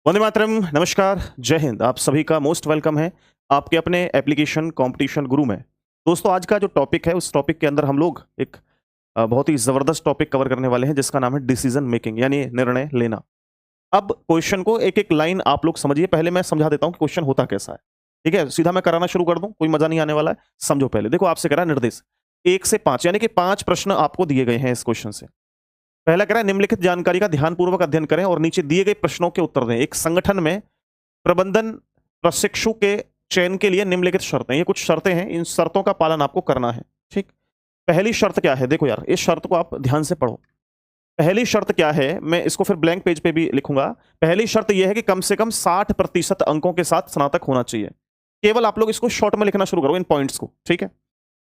वंदे मातरम, नमस्कार, जय हिंद। आप सभी का मोस्ट वेलकम है आपके अपने एप्लीकेशन कंपटीशन गुरु में। दोस्तों, आज का जो टॉपिक है उस टॉपिक के अंदर हम लोग एक बहुत ही ज़बरदस्त टॉपिक कवर करने वाले हैं जिसका नाम है डिसीजन मेकिंग यानी निर्णय लेना। अब क्वेश्चन को एक-एक लाइन आप लोग समझिए। पहले मैं समझा देता हूँ कि क्वेश्चन होता कैसा है। ठीक है? सीधा मैं कराना शुरू कर दूँ, कोई मज़ा नहीं आने वाला है। समझो पहले। देखो, आपसे कह रहा है निर्देश 1 से 5 यानी कि 5 प्रश्न आपको दिए गए हैं इस क्वेश्चन से। पहला कह रहा है निम्नलिखित जानकारी का ध्यानपूर्वक अध्ययन करें और नीचे दिए गए प्रश्नों के उत्तर दें। एक संगठन में प्रबंधन प्रशिक्षु के चयन के लिए निम्नलिखित शर्तें, ये कुछ शर्तें हैं, इन शर्तों का पालन आपको करना है। ठीक? पहली शर्त क्या है? देखो यार, इस शर्त को आप ध्यान से पढ़ो। पहली शर्त क्या है? मैं इसको फिर ब्लैंक पेज पे भी लिखूंगा। पहली शर्त यह है कि कम से कम 60% अंकों के साथ स्नातक होना चाहिए। केवल आप लोग इसको शॉर्ट में लिखना शुरू करो, इन पॉइंट्स को। ठीक है?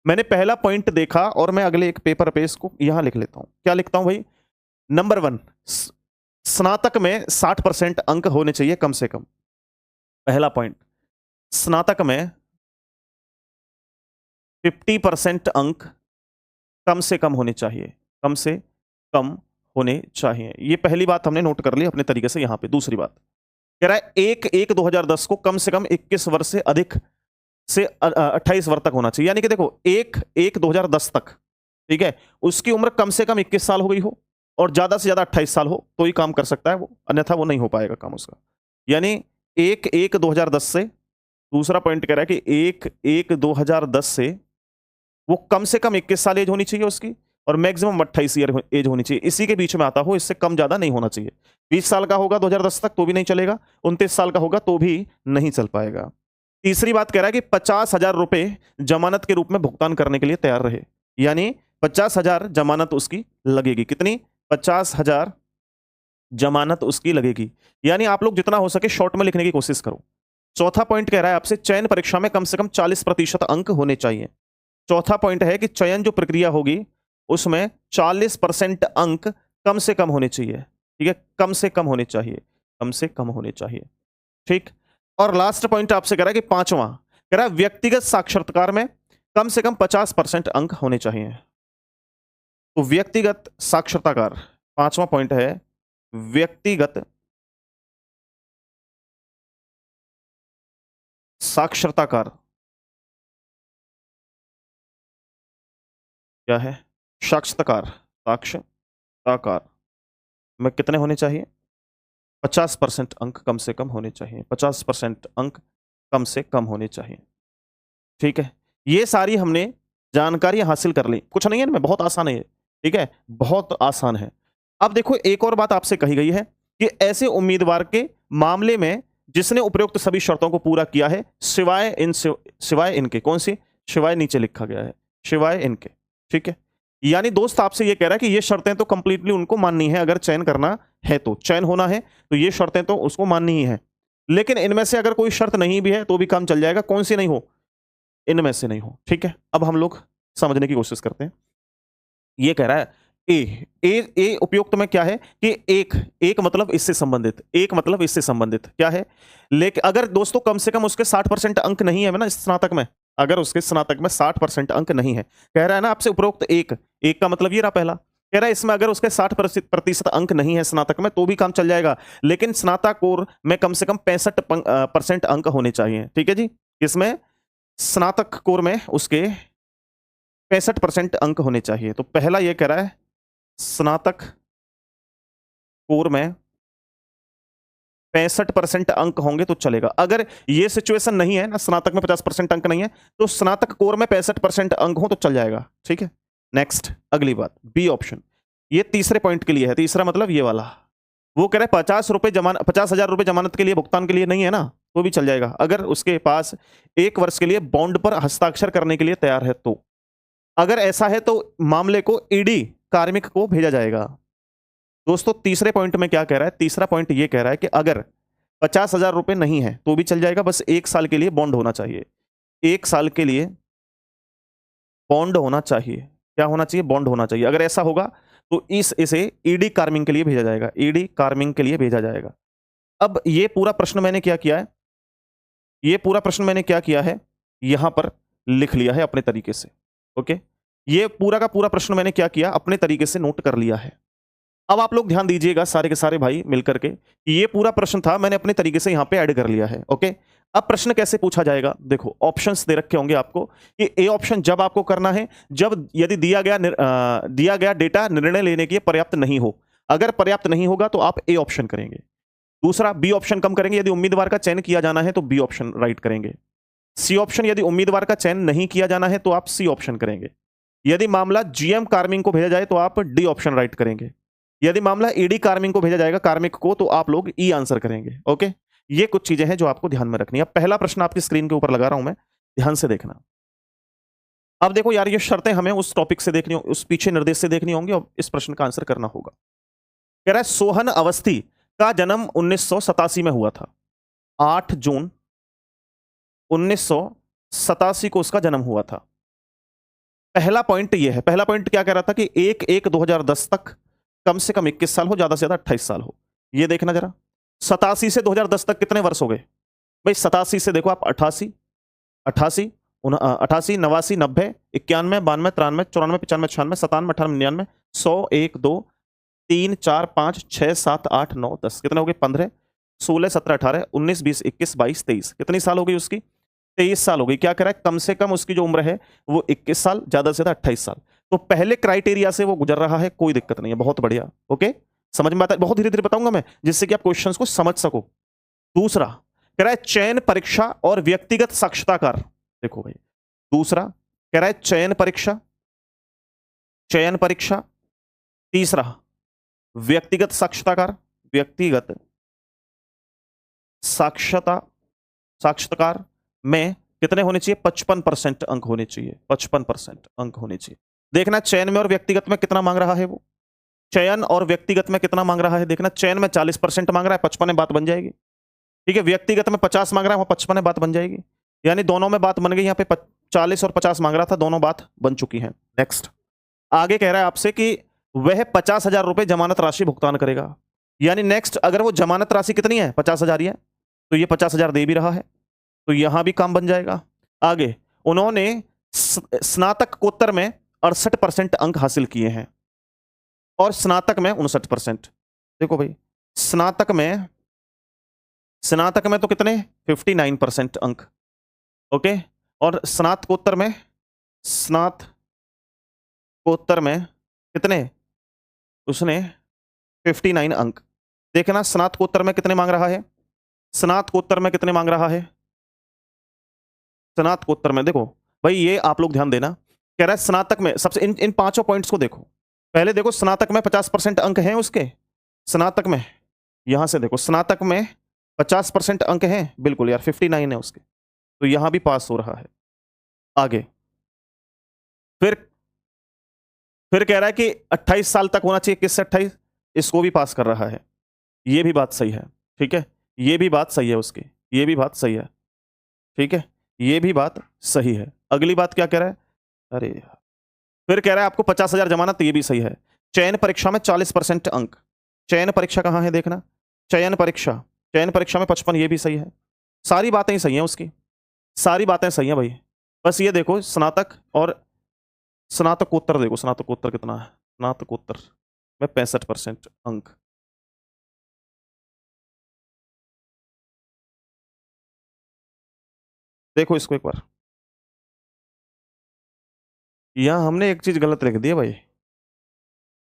मैंने पहला पॉइंट देखा और मैं अगले एक पेपर पे इसको यहां लिख लेता हूं। क्या लिखता हूं भाई? नंबर 1, स्नातक में 60% अंक होने चाहिए कम से कम। पहला पॉइंट, स्नातक में 50% अंक कम से कम होने चाहिए। कम से कम होने चाहिए। ये पहली बात हमने नोट कर ली अपने तरीके से। यहां पे दूसरी बात कह रहा है 1/1/2010 को कम से कम 21 वर्ष से अधिक से 28 वर्ष तक होना चाहिए। यानी कि देखो, 1/1/2010 तक, ठीक है, उसकी उम्र कम से कम 21 साल हो गई हो और ज्यादा से ज्यादा 28 साल हो तो ही काम कर सकता है वो, अन्यथा वो नहीं हो पाएगा काम उसका। यानी 1/1/2010 से, दूसरा पॉइंट कह रहा है कि 1/1/2010 से वो कम से कम 21 साल एज होनी चाहिए उसकी और मैक्सिमम 28 ईयर एज होनी चाहिए। इसी के बीच में आता हो, इससे कम ज्यादा नहीं होना चाहिए। 20 साल का होगा 2010 तक तो भी नहीं चलेगा, 29 साल का होगा तो भी नहीं चल पाएगा। तीसरी बात कह रहा है कि 50,000 रुपए जमानत के रूप में भुगतान करने के लिए तैयार रहे। यानी 50,000 जमानत उसकी लगेगी। कितनी? 50,000 जमानत उसकी लगेगी। यानी आप लोग जितना हो सके शॉर्ट में लिखने की कोशिश करो। चौथा पॉइंट कह रहा है आपसे चयन परीक्षा में कम से कम 40% अंक होने चाहिए। चौथा पॉइंट है कि चयन जो प्रक्रिया होगी उसमें 40% अंक कम से कम होने चाहिए। ठीक है? कम से कम होने चाहिए। कम से कम होने चाहिए। ठीक? और लास्ट पॉइंट आपसे कह रहा है कि पांचवा कह रहा है व्यक्तिगत साक्षात्कार में कम से कम 50% अंक होने चाहिए। तो व्यक्तिगत साक्षात्कार पांचवा पॉइंट है। व्यक्तिगत साक्षात्कार क्या है? साक्षात्कार, साक्षात्कार में कितने होने चाहिए? 50% अंक कम से कम होने चाहिए। 50% अंक कम से कम होने चाहिए। ठीक है? ये सारी हमने जानकारी हासिल कर ली। कुछ नहीं है इनमें, बहुत आसान है ये। ठीक है? बहुत आसान है। अब देखो, एक और बात आपसे कही गई है कि ऐसे उम्मीदवार के मामले में जिसने उपरोक्त सभी शर्तों को पूरा किया है सिवाय इनके। कौन सी? सिवाय नीचे लिखा गया है, सिवाय इनके। ठीक है? यानी दोस्त आपसे ये कह रहा है कि ये शर्तें तो कंप्लीटली उनको माननी है। अगर चयन करना है तो, चयन होना है तो ये शर्तें तो उसको माननी ही है। लेकिन इनमें से अगर कोई शर्त नहीं भी है तो भी काम चल जाएगा। कौन सी नहीं हो? इनमें से नहीं हो। ठीक है? अब हम लोग समझने की कोशिश करते हैं। ये कह रहा है ए उपयुक्त में क्या है कि एक मतलब इससे संबंधित, एक मतलब इससे संबंधित क्या है। लेकिन अगर दोस्तों कम से कम उसके 60% अंक नहीं है ना स्नातक में, अगर उसके स्नातक में 60% अंक नहीं है, कह रहा है ना आपसे उपरोक्त एक का मतलब ये रहा पहला। कह रहा है इसमें अगर उसके 60% अंक नहीं है स्नातक में तो भी काम चल जाएगा, लेकिन स्नातकोर में कम से कम 65% अंक होने चाहिए। ठीक है जी? इसमें स्नातक कोर में उसके 65% अंक होने चाहिए। तो पहला ये कह रहा है स्नातक कोर में 65% अंक होंगे तो चलेगा। अगर ये सिचुएशन नहीं है ना, स्नातक में 50% अंक नहीं है, तो स्नातक कोर में 65% अंक हो तो चल जाएगा। ठीक है? नेक्स्ट, अगली बात, बी ऑप्शन। ये तीसरे पॉइंट के लिए है। तीसरा मतलब ये वाला, वो कह रहे 50,000 रुपए जमानत के लिए भुगतान के लिए नहीं है ना, तो भी चल जाएगा अगर उसके पास 1 वर्ष के लिए बॉन्ड पर हस्ताक्षर करने के लिए तैयार है तो। अगर ऐसा है तो मामले को ईडी कार्मिक को भेजा जाएगा। दोस्तों, तीसरे पॉइंट में क्या कह रहा है? तीसरा पॉइंट ये कह रहा है कि अगर 50,000 रुपए नहीं है तो भी चल जाएगा, बस 1 साल के लिए बॉन्ड होना चाहिए। 1 साल के लिए बॉन्ड होना चाहिए। क्या होना चाहिए? बॉन्ड होना चाहिए। अगर ऐसा होगा तो इसे ईडी कार्मिंग के लिए भेजा जाएगा। ईडी कार्मिंग के लिए भेजा जाएगा। अब ये पूरा प्रश्न मैंने क्या किया है? ये पूरा प्रश्न मैंने क्या किया है? यहां पर लिख लिया है अपने तरीके से। ओके? ये पूरा का पूरा प्रश्न मैंने क्या किया? अपने तरीके से नोट कर लिया है। अब आप लोग ध्यान दीजिएगा सारे के सारे भाई मिलकर के, ये पूरा प्रश्न था, मैंने अपने तरीके से यहां पे ऐड कर लिया है। ओके, अब प्रश्न कैसे पूछा जाएगा, देखो ऑप्शंस दे रखे होंगे आपको कि ए ऑप्शन जब आपको करना है जब यदि दिया गया डेटा निर्णय लेने के लिए पर्याप्त नहीं हो। अगर पर्याप्त नहीं होगा तो आप ए ऑप्शन करेंगे। दूसरा, बी ऑप्शन कम करेंगे, यदि उम्मीदवार का चयन किया जाना है तो बी ऑप्शन राइट करेंगे। सी ऑप्शन, यदि उम्मीदवार का चयन नहीं किया जाना है तो आप सी ऑप्शन करेंगे। यदि मामला जीएम कार्मिक को भेजा जाए तो आप डी ऑप्शन राइट करेंगे। यदि मामला ईडी कार्मिक को भेजा जाएगा, कार्मिक को, तो आप लोग ई आंसर करेंगे। ओके, ये कुछ चीजें हैं जो आपको ध्यान में रखनी है। अब पहला प्रश्न आपकी स्क्रीन के ऊपर लगा रहा हूं मैं, ध्यान से देखना। अब देखो यार, ये शर्तें हमें उस टॉपिक से देखनी, उस पीछे निर्देश से देखनी होंगी और इस प्रश्न का आंसर करना होगा। कह रहा है सोहन अवस्थी का जन्म 1987 में हुआ था। 8 जून 1987 को उसका जन्म हुआ था। पहला पॉइंट ये है, पहला पॉइंट क्या कह रहा था कि 1/1/2010 तक कम से कम 21 साल हो, ज्यादा से ज्यादा 28 साल हो। ये देखना जरा, 87 से 2010 तक कितने वर्ष हो गए भाई? 87 से देखो आप 88, 88, 88, 89, 90, 91, 92, 93, 94, 95, 96, 97, 98, 99, 100, 1, 2, 3, 4, 5, 6, 7, 8, 9, 10, कितने हो गए? 15, 16, 17, 18, 19, 20, 21, 22, 23, कितनी साल हो गई उसकी? 23 साल हो गई। क्या कह रहा है? कम से कम उसकी जो उम्र है वो 21 साल, ज्यादा से ज्यादा 28 साल। तो पहले क्राइटेरिया से वो गुजर रहा है, कोई दिक्कत नहीं है, बहुत बढ़िया। ओके, समझ में आता है? बहुत धीरे धीरे बताऊंगा मैं, जिससे कि आप क्वेश्चंस को समझ सको। दूसरा कह रहा है चयन परीक्षा और व्यक्तिगत साक्षात्कार। देखो भाई, दूसरा कह रहा है चयन परीक्षा, चयन परीक्षा। तीसरा व्यक्तिगत साक्षात्कार, व्यक्तिगत साक्षात्कार में कितने होने चाहिए? 55% अंक होने चाहिए, 55% अंक होने चाहिए। देखना चयन में और व्यक्तिगत में कितना मांग रहा है वो, चयन और व्यक्तिगत में कितना मांग रहा है देखना। चयन में 40% मांग रहा है, 55 में बात बन जाएगी। ठीक है, व्यक्तिगत में 50 मांग रहा है, वहां 55 में बात बन जाएगी। यानी दोनों में बात बन गई। यहाँ पे 40 और 50 मांग रहा था, दोनों बात बन चुकी है। नेक्स्ट, आगे कह रहा है आपसे कि वह 50,000 रुपए जमानत राशि भुगतान करेगा। यानी नेक्स्ट, अगर वो जमानत राशि कितनी है? 50,000 ही है, तो ये 50,000 दे भी रहा है, तो यहां भी काम बन जाएगा। आगे, उन्होंने स्नातकोत्तर में 68% अंक हासिल किए हैं और स्नातक में 59%। देखो भाई, स्नातक में तो कितने? 59% अंक। ओके, और स्नातकोत्तर में कितने? उसने 59 अंक। देखना स्नातकोत्तर में कितने मांग रहा है, स्नातकोत्तर में कितने मांग रहा है, स्नातकोत्तर में। देखो भाई, ये आप लोग ध्यान देना। कह रहा है स्नातक में सबसे इन पांचों पॉइंट्स को देखो। पहले देखो, स्नातक में 50% अंक हैं उसके, स्नातक में, यहां से देखो, स्नातक में 50% अंक हैं, बिल्कुल यार, 59 है उसके, तो यहां भी पास हो रहा है। आगे फिर कह रहा है कि 28 साल तक होना चाहिए, किससे 28? इसको भी पास कर रहा है, ये भी बात सही है। ठीक है, ये भी बात सही है उसकी, ये भी बात सही है। ठीक है, ये भी बात सही है। अगली बात क्या कह रहा है? अरे यार, फिर कह रहा है आपको 50,000 जमानत, ये भी सही है। चयन परीक्षा में 40% अंक, चयन परीक्षा कहां है देखना, चयन परीक्षा में 55, ये भी सही है। सारी बातें ही सही हैं उसकी, सारी बातें सही हैं भाई। बस ये देखो स्नातक और स्नातकोत्तर, देखो स्नातकोत्तर कितना है, स्नातकोत्तर में 65% अंक। देखो इसको एक बार, यहां हमने एक चीज गलत लिख दी है भाई,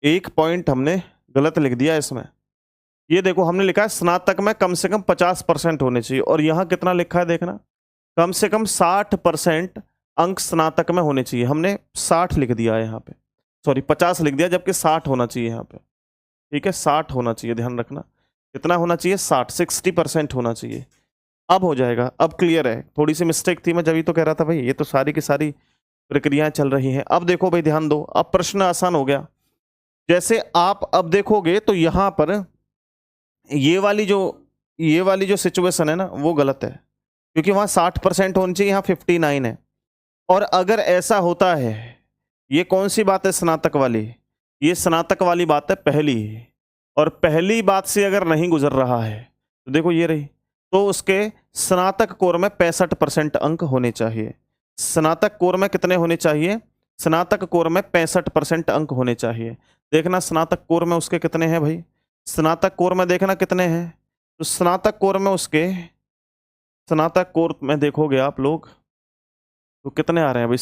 एक पॉइंट हमने गलत लिख दिया इसमें। ये देखो, हमने लिखा है स्नातक में कम से कम 50% होने चाहिए, और यहां कितना लिखा है देखना, कम से कम 60% अंक स्नातक में होने चाहिए। हमने 60 लिख दिया है यहाँ पे, सॉरी 50 लिख दिया, जबकि 60 होना चाहिए यहाँ पे। ठीक है, 60 होना चाहिए, ध्यान रखना। कितना होना चाहिए? 60% होना चाहिए। अब हो जाएगा, अब क्लियर है। थोड़ी सी मिस्टेक थी, मैं जब तो कह रहा था भाई, ये तो सारी की सारी प्रक्रियाएं चल रही हैं। अब देखो भाई, ध्यान दो, अब प्रश्न आसान हो गया। जैसे आप अब देखोगे तो यहां पर ये वाली जो सिचुएशन है ना, वो गलत है, क्योंकि वहां 60% होनी चाहिए, यहाँ 59 है। और अगर ऐसा होता है, ये कौन सी बात है स्नातक वाली? ये स्नातक वाली बात है पहली, और पहली बात से अगर नहीं गुजर रहा है तो देखो ये रही, तो उसके स्नातक कोर में 65% अंक होने चाहिए। स्नातक कोर में कितने होने चाहिए? स्नातक कोर में 65% अंक होने चाहिए। देखना स्नातक कोर में उसके कितने हैं भाई, स्नातक कोर में देखना कितने हैं, तो स्नातक कोर में उसके, स्नातक कोर में देखोगे आप लोग तो कितने आ रहे हैं भाई,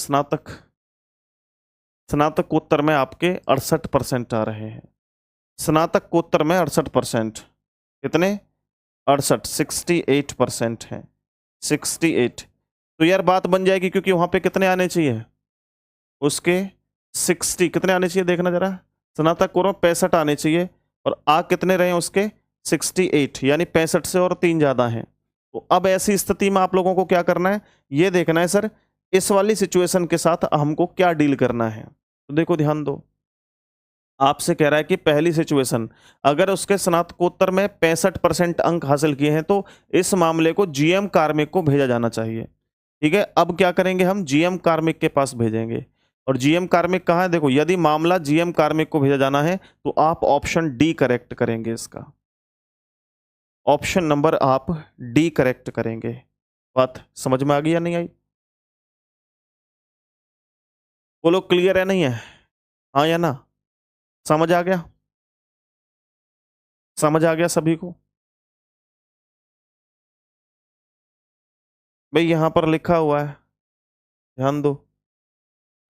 स्नातकोत्तर में आपके 68% आ रहे हैं, स्नातकोत्तर में 68%, कितने 68, 68% है, 68। तो यार बात बन जाएगी, क्योंकि वहां पे कितने आने चाहिए उसके 60, कितने आने चाहिए देखना जरा, स्नातक कोर में 65 आने चाहिए और आ कितने रहे उसके 68, यानी 65 से और 3 ज्यादा हैं। तो अब ऐसी स्थिति में आप लोगों को क्या करना है, ये देखना है सर इस वाली सिचुएशन के साथ हमको क्या डील करना है। तो देखो ध्यान दो, आपसे कह रहा है कि पहली सिचुएशन, अगर उसके स्नातकोत्तर में 65% अंक हासिल किए हैं तो इस मामले को जीएम कार्मिक को भेजा जाना चाहिए। ठीक है, अब क्या करेंगे, हम जीएम कार्मिक के पास भेजेंगे। और जीएम कार्मिक कहाँ है, देखो यदि मामला जीएम कार्मिक को भेजा जाना है तो आप ऑप्शन डी करेक्ट करेंगे, इसका ऑप्शन नंबर आप डी करेक्ट करेंगे। बात समझ में आ गई या नहीं आई, बोलो क्लियर है नहीं है, हाँ या ना, समझ आ गया, समझ आ गया सभी को। भाई यहां पर लिखा हुआ है, ध्यान दो,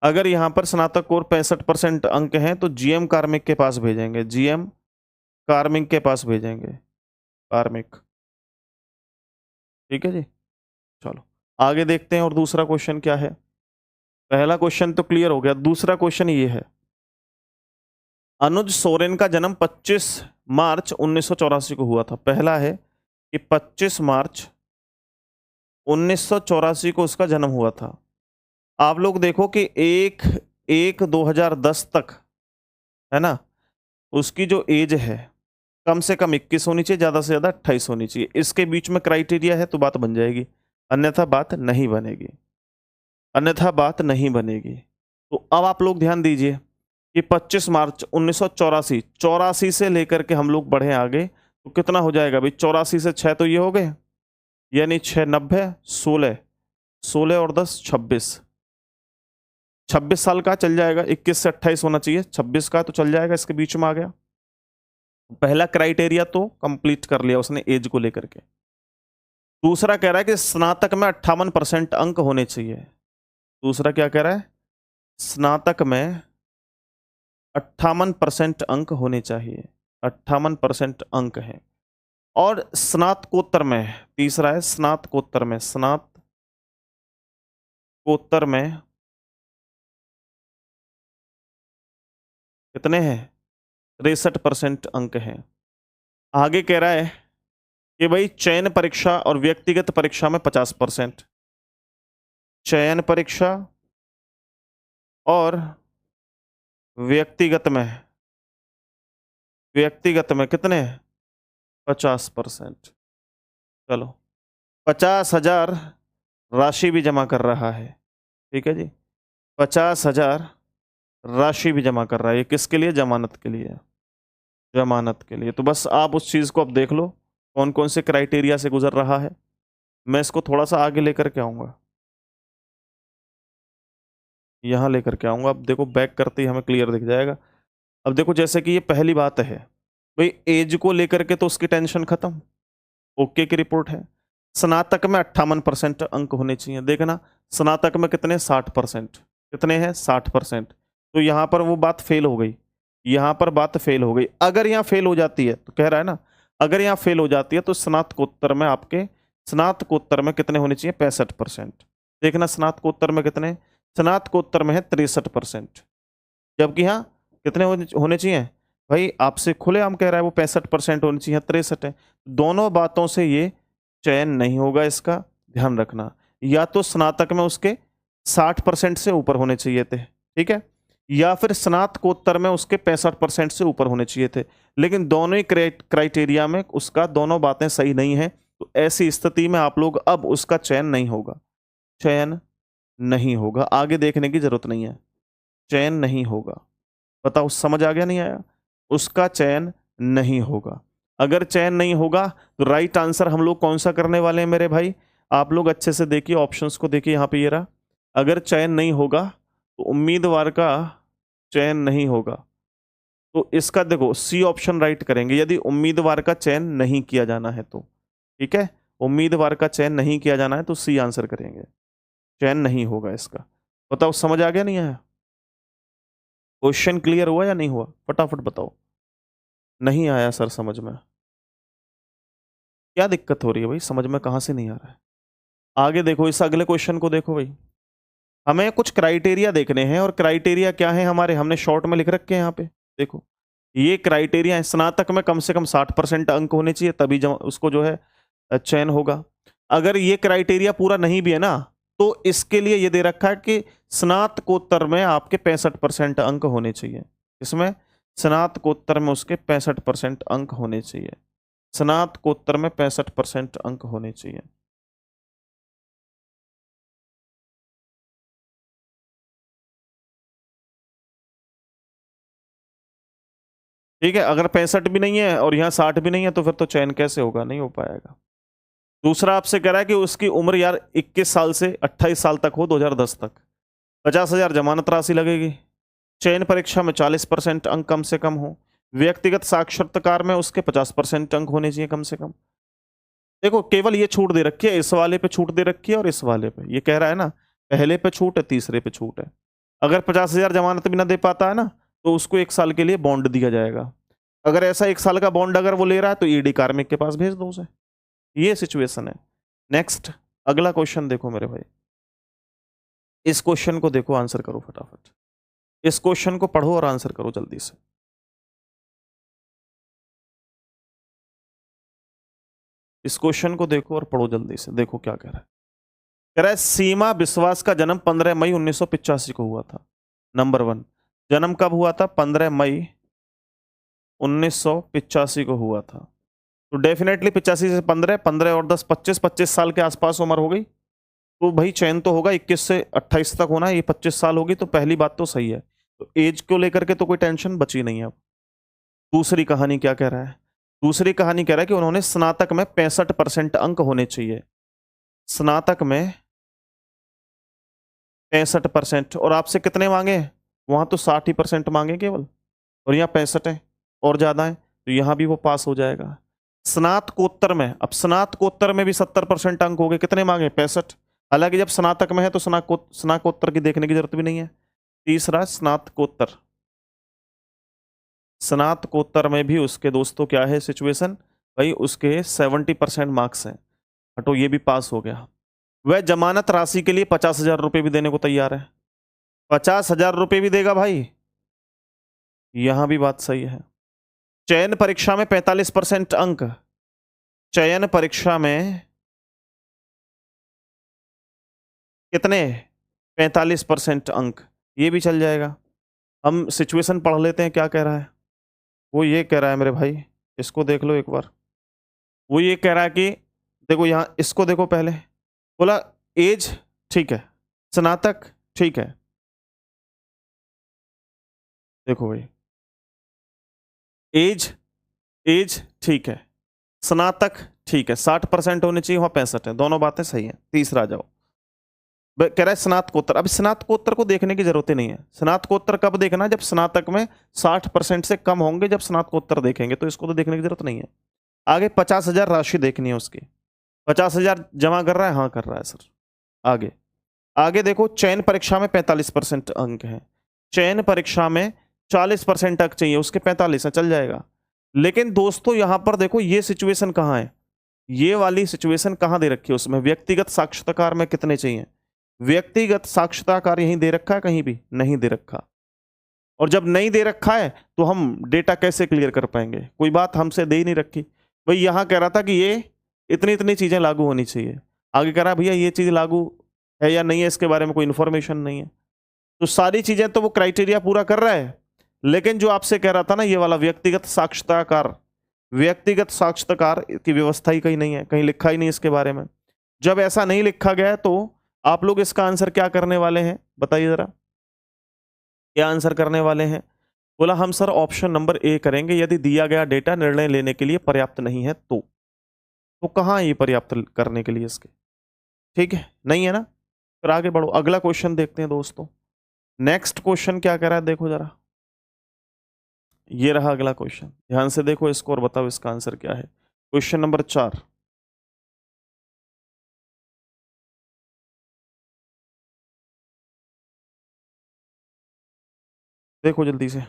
अगर यहां पर स्नातक कोर 65% अंक हैं तो जीएम कार्मिक के पास भेजेंगे, जीएम कार्मिक के पास भेजेंगे, कार्मिक। ठीक है जी, चलो आगे देखते हैं। और दूसरा क्वेश्चन क्या है, पहला क्वेश्चन तो क्लियर हो गया, दूसरा क्वेश्चन ये है, अनुज सोरेन का जन्म 25 मार्च 1984 को हुआ था। पहला है कि 25 मार्च 1984 को उसका जन्म हुआ था। आप लोग देखो कि 1/1/2010 तक, है ना, उसकी जो एज है कम से कम 21 होनी चाहिए, ज्यादा से ज्यादा 28 होनी चाहिए। इसके बीच में क्राइटेरिया है तो बात बन जाएगी, अन्यथा बात नहीं बनेगी, अन्यथा बात नहीं बनेगी। तो अब आप लोग ध्यान दीजिए कि 25 मार्च 1984, 84 से लेकर के हम लोग बढ़े आगे तो कितना हो जाएगा भाई, 84 से 6 तो ये हो गए, यानी 6 90, 16, 16 और 10 26, 26 साल का चल जाएगा, 21 से 28 होना चाहिए, 26 का तो चल जाएगा, इसके बीच में आ गया। पहला क्राइटेरिया तो कंप्लीट कर लिया उसने एज को लेकर के। दूसरा कह रहा है कि स्नातक में 58% अंक होने चाहिए। दूसरा क्या कह रहा है, स्नातक में 58% अंक होने चाहिए, 58% अंक है। और स्नातकोत्तर में, तीसरा है स्नातकोत्तर में, स्नातकोत्तर में कितने हैं, 63% अंक हैं। आगे कह रहा है कि भाई चयन परीक्षा और व्यक्तिगत परीक्षा में 50%, चयन परीक्षा और व्यक्तिगत में, व्यक्तिगत में कितने 50%। चलो 50,000 राशि भी जमा कर रहा है, ठीक है जी, 50,000 राशि भी जमा कर रहा है, ये किसके लिए, जमानत के लिए, जमानत के लिए। तो बस आप उस चीज को अब देख लो कौन कौन से क्राइटेरिया से गुजर रहा है। मैं इसको थोड़ा सा आगे लेकर के आऊंगा, यहां लेकर के आऊंगा। अब देखो बैक करते ही हमें क्लियर दिख जाएगा। अब देखो जैसे कि ये पहली बात है भाई, एज को लेकर के तो उसकी टेंशन खत्म, ओके की रिपोर्ट है। स्नातक में 58% अंक होने चाहिए, देखना स्नातक में कितने 60%, कितने हैं 60%। तो यहां पर वो बात फेल हो गई, यहां पर बात फेल हो गई। अगर यहाँ फेल हो जाती है तो कह रहा है ना, अगर यहाँ फेल हो जाती है तो स्नातकोत्तर में आपके, स्नातकोत्तर में कितने होने चाहिए 65%। देखना स्नातकोत्तर में कितने, स्नातकोत्तर में है 63%, जबकि यहाँ कितने होने चाहिए भाई, आपसे खुलेआम कह रहा है वो 65% होनी चाहिए, 63 है। दोनों बातों से ये चयन नहीं होगा, इसका ध्यान रखना। या तो स्नातक में उसके 60% से ऊपर होने चाहिए थे, ठीक है, या फिर स्नातकोत्तर में उसके 65% से ऊपर होने चाहिए थे, लेकिन दोनों ही क्राइटेरिया में उसका दोनों बातें सही नहीं है। तो ऐसी स्थिति में आप लोग अब उसका चयन नहीं होगा, चयन नहीं होगा, आगे देखने की जरूरत नहीं है, चयन नहीं होगा। बताओ समझ आ गया नहीं आया, उसका चयन नहीं होगा। अगर चयन नहीं होगा तो राइट आंसर हम लोग कौन सा करने वाले हैं मेरे भाई, आप लोग अच्छे से देखिए ऑप्शंस को, देखिए यहाँ पे ये रहा। अगर चयन नहीं होगा तो उम्मीदवार का चयन नहीं होगा, तो इसका देखो सी ऑप्शन राइट करेंगे यदि उम्मीदवार का चयन नहीं किया जाना है तो। ठीक है, उम्मीदवार का चयन नहीं किया जाना है तो सी आंसर करेंगे, चयन नहीं होगा इसका। बताओ समझ आ गया नहीं आया? क्वेश्चन क्लियर हुआ या नहीं हुआ? फटाफट बताओ। नहीं आया सर समझ में? क्या दिक्कत हो रही है भाई, समझ में कहाँ से नहीं आ रहा है? आगे देखो, इस अगले क्वेश्चन को देखो भाई। हमें कुछ क्राइटेरिया देखने हैं और क्राइटेरिया क्या है हमारे, हमने शॉर्ट में लिख रखे हैं यहाँ पे। देखो ये क्राइटेरिया है, स्नातक में कम से कम 60% अंक होने चाहिए तभी उसको जो है चयन होगा। अगर ये क्राइटेरिया पूरा नहीं भी है ना तो इसके लिए ये दे रखा है कि स्नातकोत्तर में आपके 65% अंक होने चाहिए। इसमें स्नातकोत्तर में उसके 65% अंक होने चाहिए, स्नातकोत्तर में 65% अंक होने चाहिए। ठीक है, अगर 65 भी नहीं है और यहाँ 60 भी नहीं है तो फिर तो चयन कैसे होगा, नहीं हो पाएगा। दूसरा आपसे कह रहा है कि उसकी उम्र यार 21 साल से 28 साल तक हो 2010 तक, 50,000 जमानत राशि लगेगी, चयन परीक्षा में 40% अंक कम से कम हो, व्यक्तिगत साक्षात्कार में उसके 50% अंक होने चाहिए कम से कम। देखो केवल ये छूट दे रखी है, इस वाले पे छूट दे रखी है और इस वाले पे, ये कह रहा है ना पहले पे छूट है तीसरे पे छूट है। अगर 50,000 जमानत भी ना दे पाता है ना तो उसको 1 साल के लिए बॉन्ड दिया जाएगा। अगर ऐसा 1 साल का बॉन्ड अगर वो ले रहा है तो ईडी कार्मिक के पास भेज दो उसे, ये सिचुएशन है। नेक्स्ट अगला क्वेश्चन देखो मेरे भाई, इस क्वेश्चन को देखो, आंसर करो फटाफट। इस क्वेश्चन को पढ़ो और आंसर करो जल्दी से। इस क्वेश्चन को देखो और पढ़ो जल्दी से, देखो क्या कह रहा है। कह रहा है सीमा विश्वास का जन्म 15 मई 1985 को हुआ था। नंबर 1, जन्म कब हुआ था? 15 मई 1985 को हुआ था। तो डेफिनेटली 85 से 15, 15 और 10 25, 25 साल के आसपास उम्र हो गई। तो भाई चयन तो होगा, 21 से 28 तक होना है, ये 25 साल होगी, तो पहली बात तो सही है। तो एज को लेकर के तो कोई टेंशन बची नहीं है अब। दूसरी कहानी क्या कह रहा है? दूसरी कहानी कह रहा है कि उन्होंने स्नातक में 65% अंक होने चाहिए, स्नातक में 65%, और आपसे कितने मांगे? वहां तो 60% मांगे केवल, और यहाँ 65 है और ज्यादा है, तो यहाँ भी वो पास हो जाएगा। स्नातकोत्तर में, अब स्नातकोत्तर में भी 70% अंक हो गए, कितने मांगे? 65। हालांकि जब स्नातक में है तो स्नातकोत्तर की देखने की जरूरत भी नहीं है। तीसरा स्नातकोत्तर, स्नातकोत्तर में भी उसके दोस्तों क्या है सिचुएशन भाई, उसके 70% मार्क्स हैं, हटो ये भी पास हो गया। वह जमानत राशि के लिए 50,000 रुपये भी देने को तैयार है, 50,000 रुपये भी देगा भाई, यहां भी बात सही है। चयन परीक्षा में 45% अंक, चयन परीक्षा में कितने? 45% अंक, ये भी चल जाएगा। हम सिचुएशन पढ़ लेते हैं क्या कह रहा है। वो ये कह रहा है मेरे भाई, इसको देख लो एक बार। वो ये कह रहा है कि देखो यहाँ इसको देखो पहले, बोला एज ठीक है, स्नातक ठीक है, देखो भाई एज, एज ठीक है, स्नातक ठीक है, 60% होने चाहिए, वहां 65 है, दोनों बातें सही हैं। तीसरा आ जाओ, कह रहा है स्नातकोत्तर। अब स्नातकोत्तर को देखने की जरूरत ही नहीं है, स्नातकोत्तर कब देखना? जब स्नातक में 60% से कम होंगे, जब स्नातकोत्तर देखेंगे, तो इसको तो देखने की जरूरत नहीं है। आगे 50,000 राशि देखनी है उसकी, 50,000 जमा कर रहा है, हाँ कर रहा है सर। आगे आगे देखो, चयन परीक्षा में 45% अंक है, चयन परीक्षा में 40% अंक चाहिए, उसके 45 है, चल जाएगा। लेकिन दोस्तों यहां पर देखो ये सिचुएशन कहां है, ये वाली सिचुएशन कहां दे रखी है उसमें, व्यक्तिगत साक्षात्कार में कितने चाहिए? व्यक्तिगत साक्षात्कार यहीं दे रखा है? कहीं भी नहीं दे रखा। और जब नहीं दे रखा है तो हम डेटा कैसे क्लियर कर पाएंगे? कोई बात हमसे दे ही नहीं रखी भाई। यहां कह रहा था कि ये इतनी इतनी चीजें लागू होनी चाहिए, आगे कह रहा भैया ये चीज लागू है या नहीं है इसके बारे में कोई इन्फॉर्मेशन नहीं है। तो सारी चीजें तो वो क्राइटेरिया पूरा कर रहा है, लेकिन जो आपसे कह रहा था ना ये वाला व्यक्तिगत साक्षात्कार, व्यक्तिगत साक्षात्कार की व्यवस्था ही कहीं नहीं है, कहीं लिखा ही नहीं इसके बारे में। जब ऐसा नहीं लिखा गया है तो आप लोग इसका आंसर क्या करने वाले हैं बताइए जरा, क्या आंसर करने वाले हैं? बोला हम सर ऑप्शन नंबर ए करेंगे, यदि दिया गया डेटा निर्णय लेने के लिए पर्याप्त नहीं है तो कहां है ये पर्याप्त करने के लिए इसके? ठीक है, नहीं है ना, फिर आगे बढ़ो, अगला क्वेश्चन देखते हैं दोस्तों। नेक्स्ट क्वेश्चन क्या कह रहा है देखो जरा, ये रहा अगला क्वेश्चन, ध्यान से देखो इसको और बताओ इसका आंसर क्या है। क्वेश्चन नंबर 4, देखो जल्दी से।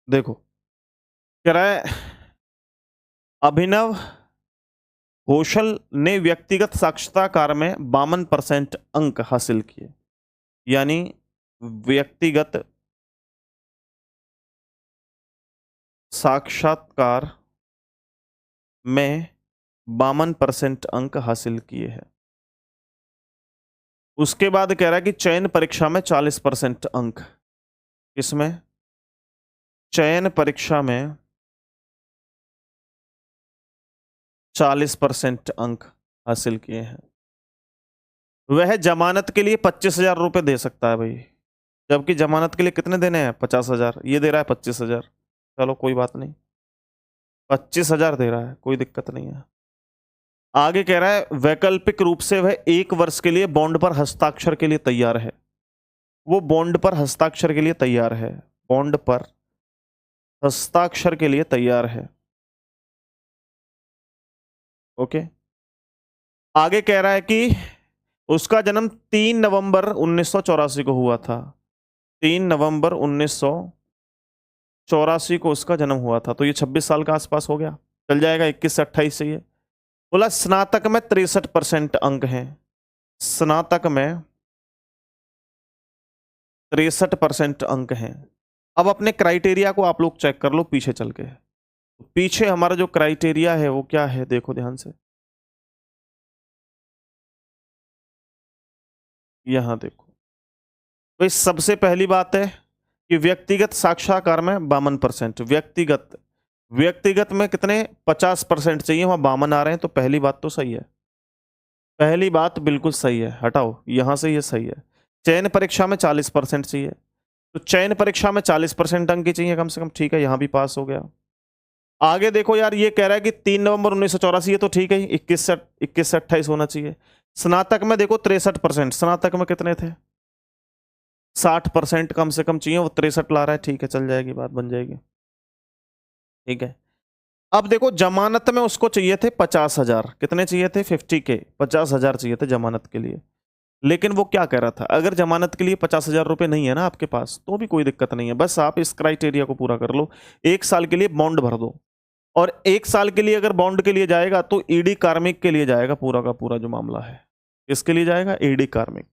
देखो कह रहा है अभिनव घोषल ने व्यक्तिगत साक्षात्कार में 52% अंक हासिल किए, यानी व्यक्तिगत साक्षात्कार में 52% अंक हासिल किए हैं। उसके बाद कह रहा है कि चयन परीक्षा में 40% अंक, इसमें चयन परीक्षा में 40% अंक हासिल किए हैं। वह जमानत के लिए 25,000 रुपये दे सकता है भाई, जबकि जमानत के लिए कितने देने हैं 50,000, ये दे रहा है 25,000। चलो कोई बात नहीं, 25,000 दे रहा है, कोई दिक्कत नहीं है। आगे कह रहा है वैकल्पिक रूप से वह 1 वर्ष के लिए बॉन्ड पर हस्ताक्षर के लिए तैयार है। वो बॉन्ड पर हस्ताक्षर के लिए तैयार है, बॉन्ड पर हस्ताक्षर के लिए तैयार है। ओके, आगे कह रहा है कि उसका जन्म 3 नवंबर 1984 को हुआ था। 3 नवंबर 1984 को उसका जन्म हुआ था, तो ये 26 साल के आसपास हो गया, चल जाएगा 21 से 28 से। ये बोला स्नातक में 63% अंक हैं, स्नातक में 63% अंक हैं। अब अपने क्राइटेरिया को आप लोग चेक कर लो पीछे चल के। पीछे हमारा जो क्राइटेरिया है वो क्या है, देखो ध्यान से, यहां देखो भाई। सबसे पहली बात है कि व्यक्तिगत साक्षात्कार में 52%, व्यक्तिगत में कितने 50% चाहिए, वहां 52 आ रहे हैं, तो पहली बात तो सही है, पहली बात बिल्कुल सही है, हटाओ यहां से, ये सही है। चयन परीक्षा में 40% चाहिए, तो चयन परीक्षा में 40% अंक की चाहिए कम से कम, ठीक है, यहां भी पास हो गया। आगे देखो यार, ये कह रहा है कि 3 नवंबर 1984, ये तो ठीक है, 21 से 28 होना चाहिए। स्नातक में देखो 63%, स्नातक में कितने थे 60% कम से कम चाहिए, वो 63 ला रहा है, ठीक है, चल जाएगी, बात बन जाएगी, ठीक है। अब देखो जमानत में उसको चाहिए थे 50,000, कितने चाहिए थे 50K, 50,000 चाहिए थे जमानत के लिए। लेकिन वो क्या कह रहा था, अगर जमानत के लिए 50,000 रुपये नहीं है ना आपके पास, तो भी कोई दिक्कत नहीं है, बस आप इस क्राइटेरिया को पूरा कर लो, 1 साल के लिए बॉन्ड भर दो। और 1 साल के लिए अगर बॉन्ड के लिए जाएगा तो ईडी कार्मिक के लिए जाएगा, पूरा का पूरा जो मामला है इसके लिए जाएगा, ईडी कार्मिक।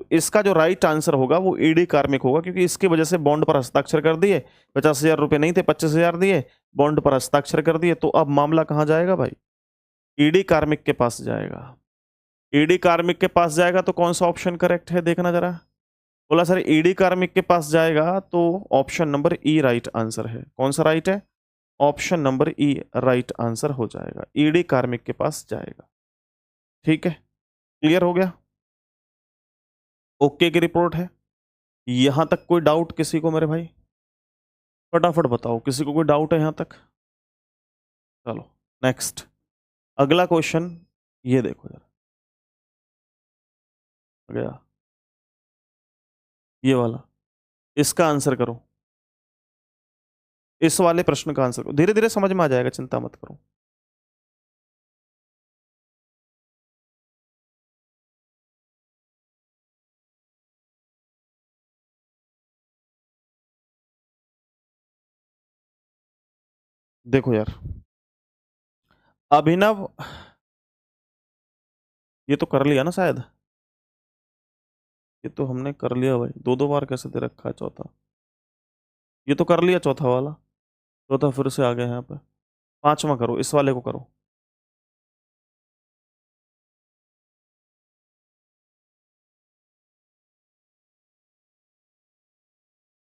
तो इसका जो राइट आंसर होगा वो ईडी कार्मिक होगा, क्योंकि इसकी वजह से बॉन्ड पर हस्ताक्षर कर दिए, 50,000 रुपये नहीं थे, 25,000 दिए, बॉन्ड पर हस्ताक्षर कर दिए, तो अब मामला कहाँ जाएगा भाई, ईडी कार्मिक के पास जाएगा। ईडी कार्मिक के पास जाएगा तो कौन सा ऑप्शन करेक्ट है, देखना जरा। बोला सर ईडी कार्मिक के पास जाएगा तो ऑप्शन नंबर ई राइट आंसर है। कौन सा राइट है, ऑप्शन नंबर ई राइट आंसर हो जाएगा, ईडी कार्मिक के पास जाएगा, ठीक है, क्लियर हो गया, ओके की रिपोर्ट है। यहां तक कोई डाउट किसी को मेरे भाई, फटाफट बताओ, किसी को कोई डाउट है यहां तक। चलो नेक्स्ट, अगला क्वेश्चन, ये देखो यार, गया ये वाला, इसका आंसर करो, इस वाले प्रश्न का आंसर करो, धीरे धीरे समझ में आ जाएगा, चिंता मत करो। देखो यार अभिनव, ये तो कर लिया ना शायद, ये तो हमने कर लिया भाई, 2 बार कैसे दे रखा है चौथा, ये तो कर लिया चौथा वाला, चौथा फिर से आ गया यहाँ पे, 5वां करो, इस वाले को करो।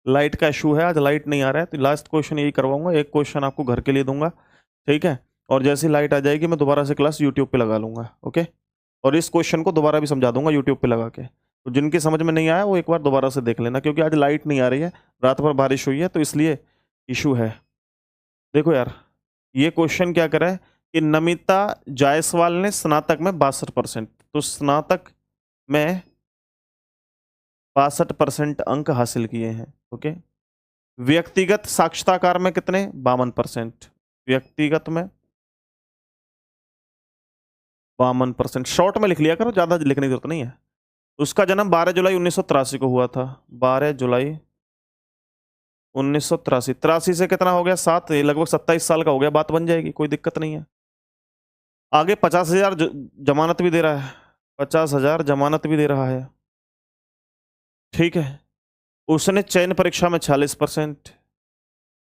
लाइट का इशू है, आज लाइट नहीं आ रहा है, तो लास्ट क्वेश्चन यही करवाऊंगा, एक क्वेश्चन आपको घर के लिए दूंगा, ठीक है, और जैसी लाइट आ जाएगी मैं दोबारा से क्लास यूट्यूब पे लगा लूंगा, ओके। और इस क्वेश्चन को दोबारा भी समझा दूंगा यूट्यूब पे लगा के, तो जिनकी समझ में नहीं आया वो एक बार दोबारा से देख लेना, क्योंकि आज लाइट नहीं आ रही है, रात भर बारिश हुई है, तो इसलिए इशू है। देखो यार ये क्वेश्चन क्या कर रहा है कि नमिता जायसवाल ने स्नातक में 62%, तो स्नातक में 62% अंक हासिल किए हैं। ओके, व्यक्तिगत साक्षरताकार में कितने? 52%। व्यक्तिगत में 52%। शॉर्ट में लिख लिया करो, ज्यादा लिखने की जरूरत नहीं है। उसका जन्म 12 जुलाई 1983 को हुआ था। 12 जुलाई 1983। 83 से कितना हो गया? 7, लगभग 27 साल का हो गया। बात बन जाएगी, कोई दिक्कत नहीं है। आगे 50,000 जमानत भी दे रहा है। 50,000 जमानत भी दे रहा है। ठीक है। उसने चयन परीक्षा में 46%,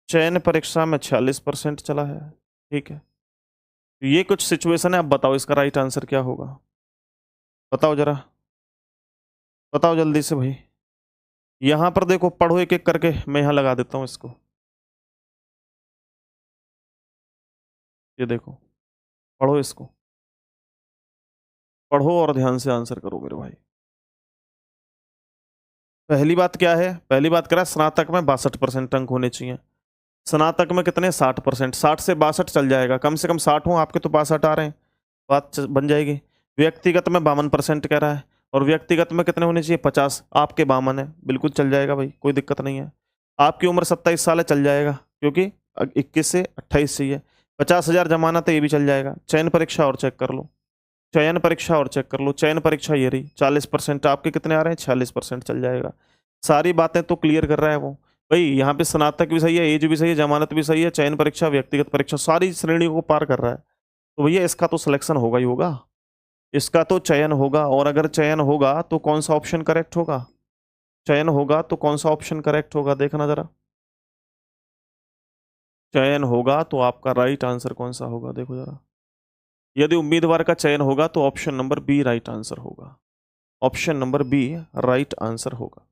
चयन परीक्षा में 46% चला है। ठीक है, ये कुछ सिचुएशन है। अब बताओ इसका राइट आंसर क्या होगा? बताओ जरा, बताओ जल्दी से भाई। यहां पर देखो, पढ़ो एक एक करके। मैं यहां लगा देता हूं इसको। ये देखो, पढ़ो इसको, पढ़ो और ध्यान से आंसर करो मेरे भाई। पहली बात क्या है? पहली बात करा स्नातक में 62% अंक होने चाहिए। स्नातक में कितने? 60%। 60 से 62 चल जाएगा, कम से कम 60 हो। आपके तो 62 आ रहे हैं, बात बन जाएगी। व्यक्तिगत में 52% कह रहा है, और व्यक्तिगत में कितने होने चाहिए? 50। आपके 52 है, बिल्कुल चल जाएगा भाई, कोई दिक्कत नहीं है। आपकी उम्र 27 साल है, चल जाएगा, क्योंकि 21 से 28 चाहिए। 50,000 जमानत है, ये भी चल जाएगा। चयन परीक्षा और चेक कर लो, चयन परीक्षा और चेक कर लो। चयन परीक्षा ये रही, 40%। आपके कितने आ रहे हैं? 46%। चल जाएगा। सारी बातें तो क्लियर कर रहा है वो भाई। यहाँ पे स्नातक भी सही है, एज भी सही है, जमानत भी सही है, चयन परीक्षा, व्यक्तिगत परीक्षा, सारी श्रेणी को पार कर रहा है। तो भैया इसका तो सिलेक्शन होगा ही होगा, इसका तो चयन होगा। और अगर चयन होगा तो कौन सा ऑप्शन करेक्ट होगा? चयन होगा तो कौन सा ऑप्शन करेक्ट होगा? देखना जरा, चयन होगा तो आपका राइट आंसर कौन सा होगा? देखो जरा। यदि उम्मीदवार का चयन होगा तो option number B right answer होगा। Option number B right answer होगा।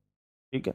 ठीक है।